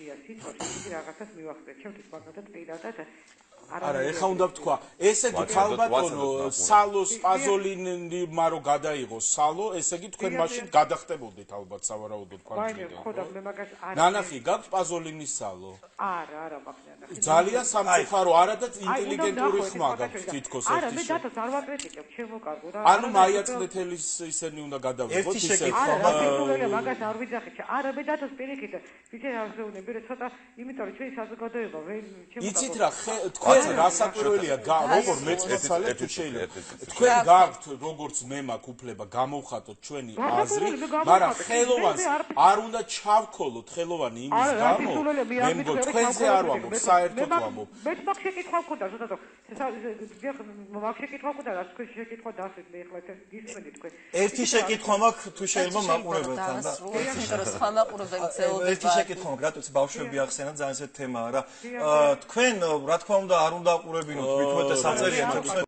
მარტივია სიტყვაში იგი რაღაცას მივახდეთ ჩემთვის მაგათაც პირადად არა, ეხა უნდა ვთქვა, ესე იგი ქალბატონო სალოს პაზოლინმა რო გადაიღო სალო, ესე იგი თქვენ მაშინ გადახტებოდით ალბათ სავარაუდოდ ქვანჯლიდან. ხო და მე მაგას არ ნანახი გაქვს პაზოლინის სალო? არა მაქვს. ძალიან სამწუხარო, არა და ინტელიგენტური ხმა გაქვს თითქოს არა, მე დათოს არ ვაკრიტიკებ, ჩემო კარგო რა. ანუ მაია წლეთელის ისენი უნდა გადავიღოთ ისე. არა, მაგას არ ვიძახით. არა, მე დათოს პირიქით, ვიცი რა ვზეუნები, ცოტა, იმიტომ რომ ჩვენი საზოგადოება ჩემო იცით რა, თქვენ რასაკვირველია, როგორ მეწესალეთ თუ შეიძლება. თქვენ გაქვთ როგორც მე მაქვს უფლება გამოვხატოთ ჩვენი აზრი, მაგრამ ხელოვანს არ უნდა ჩავქოლოთ ხელოვანი იმის გამო. მე მგონი თქვენზე არ ვამბობ, საერთოდ ვამბობ. მე მაგ შეკითხვა მქონდა, ზუსტად მაგ შეკითხვა მქონდა, რაც თქვენ შეკითხვა დასვით, მე ახლა გისმენთ თქვენ. ერთი შეკითხვა მაქვს, თუ შეიძლება მაყურებელთან და იმიტომ რომ სხვა მაყურებელი წეულდება. ერთი შეკითხვა მაქვს, რატოც ბავშვები ახსენეთ, ძალიან ესეთი თემაა რა. თქვენ რა თქმა უნდა არ უნდა აყურებინოთ, მithumetes აწერია 16